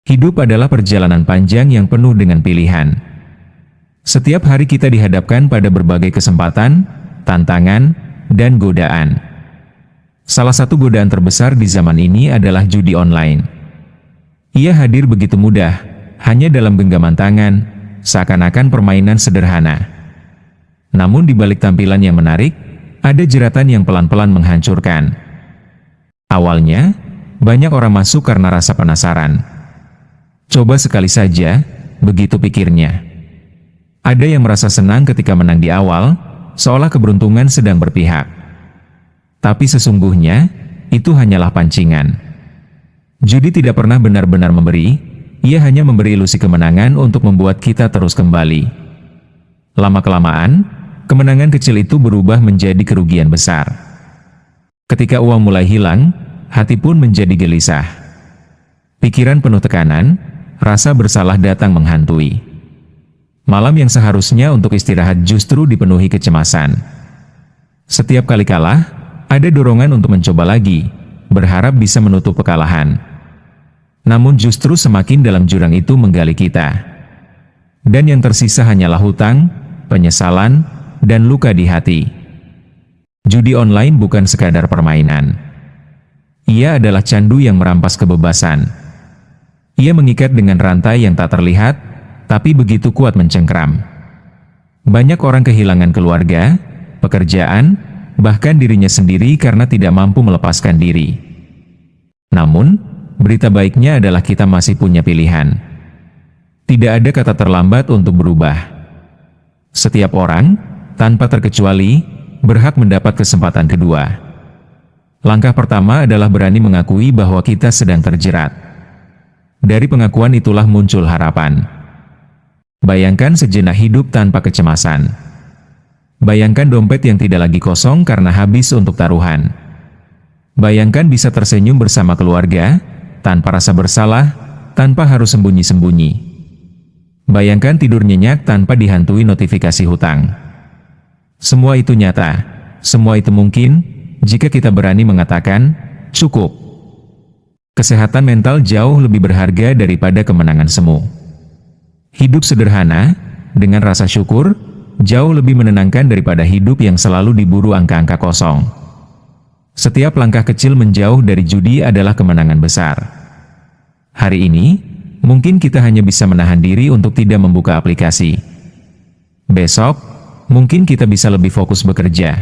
Hidup adalah perjalanan panjang yang penuh dengan pilihan. Setiap hari kita dihadapkan pada berbagai kesempatan, tantangan, dan godaan. Salah satu godaan terbesar di zaman ini adalah judi online. Ia hadir begitu mudah, hanya dalam genggaman tangan, seakan-akan permainan sederhana. Namun di balik tampilan yang menarik, ada jeratan yang pelan-pelan menghancurkan. Awalnya, banyak orang masuk karena rasa penasaran. Coba sekali saja, begitu pikirnya. Ada yang merasa senang ketika menang di awal, seolah keberuntungan sedang berpihak. Tapi sesungguhnya, itu hanyalah pancingan. Judi tidak pernah benar-benar memberi, ia hanya memberi ilusi kemenangan untuk membuat kita terus kembali. Lama-kelamaan, kemenangan kecil itu berubah menjadi kerugian besar. Ketika uang mulai hilang, hati pun menjadi gelisah. Pikiran penuh tekanan, rasa bersalah datang menghantui. Malam yang seharusnya untuk istirahat justru dipenuhi kecemasan. Setiap kali kalah, ada dorongan untuk mencoba lagi, berharap bisa menutup kekalahan. Namun justru semakin dalam jurang itu menggali kita. Dan yang tersisa hanyalah hutang, penyesalan, dan luka di hati. Judi online bukan sekadar permainan. Ia adalah candu yang merampas kebebasan. Ia mengikat dengan rantai yang tak terlihat, tapi begitu kuat mencengkram. Banyak orang kehilangan keluarga, pekerjaan, bahkan dirinya sendiri karena tidak mampu melepaskan diri. Namun, berita baiknya adalah kita masih punya pilihan. Tidak ada kata terlambat untuk berubah. Setiap orang, tanpa terkecuali, berhak mendapat kesempatan kedua. Langkah pertama adalah berani mengakui bahwa kita sedang terjerat. Dari pengakuan itulah muncul harapan. Bayangkan sejenak hidup tanpa kecemasan. Bayangkan dompet yang tidak lagi kosong karena habis untuk taruhan. Bayangkan bisa tersenyum bersama keluarga, tanpa rasa bersalah, tanpa harus sembunyi-sembunyi. Bayangkan tidur nyenyak tanpa dihantui notifikasi hutang. Semua itu nyata, semua itu mungkin, jika kita berani mengatakan, cukup. Kesehatan mental jauh lebih berharga daripada kemenangan semu. Hidup sederhana, dengan rasa syukur, jauh lebih menenangkan daripada hidup yang selalu diburu angka-angka kosong. Setiap langkah kecil menjauh dari judi adalah kemenangan besar. Hari ini, mungkin kita hanya bisa menahan diri untuk tidak membuka aplikasi. Besok, mungkin kita bisa lebih fokus bekerja.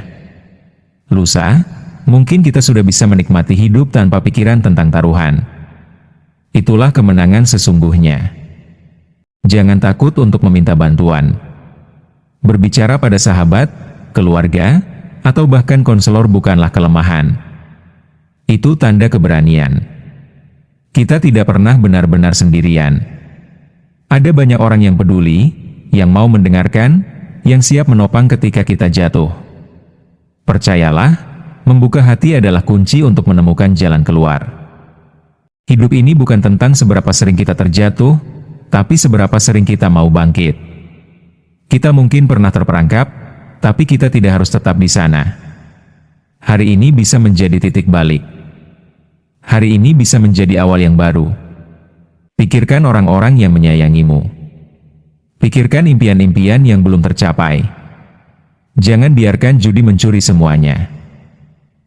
Lusa, mungkin kita sudah bisa menikmati hidup tanpa pikiran tentang taruhan. Itulah kemenangan sesungguhnya. Jangan takut untuk meminta bantuan. Berbicara pada sahabat, keluarga, atau bahkan konselor bukanlah kelemahan. Itu tanda keberanian. Kita tidak pernah benar-benar sendirian. Ada banyak orang yang peduli, yang mau mendengarkan, yang siap menopang ketika kita jatuh. Percayalah, membuka hati adalah kunci untuk menemukan jalan keluar. Hidup ini bukan tentang seberapa sering kita terjatuh, tapi seberapa sering kita mau bangkit. Kita mungkin pernah terperangkap, tapi kita tidak harus tetap di sana. Hari ini bisa menjadi titik balik. Hari ini bisa menjadi awal yang baru. Pikirkan orang-orang yang menyayangimu. Pikirkan impian-impian yang belum tercapai. Jangan biarkan judi mencuri semuanya.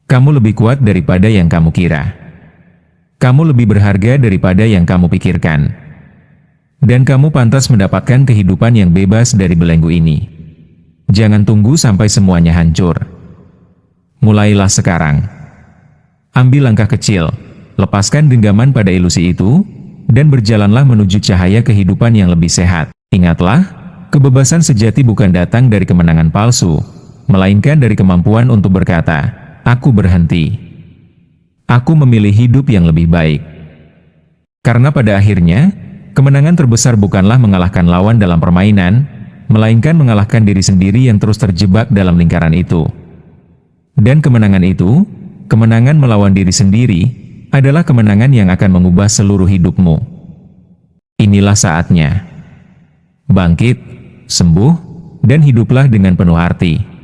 Kamu lebih kuat daripada yang kamu kira. Kamu lebih berharga daripada yang kamu pikirkan. Dan kamu pantas mendapatkan kehidupan yang bebas dari belenggu ini. Jangan tunggu sampai semuanya hancur. Mulailah sekarang. Ambil langkah kecil, lepaskan genggaman pada ilusi itu, dan berjalanlah menuju cahaya kehidupan yang lebih sehat. Ingatlah, kebebasan sejati bukan datang dari kemenangan palsu, melainkan dari kemampuan untuk berkata, aku berhenti. Aku memilih hidup yang lebih baik. Karena pada akhirnya, kemenangan terbesar bukanlah mengalahkan lawan dalam permainan, melainkan mengalahkan diri sendiri yang terus terjebak dalam lingkaran itu. Dan kemenangan itu, kemenangan melawan diri sendiri, adalah kemenangan yang akan mengubah seluruh hidupmu. Inilah saatnya. Bangkit, sembuh, dan hiduplah dengan penuh arti.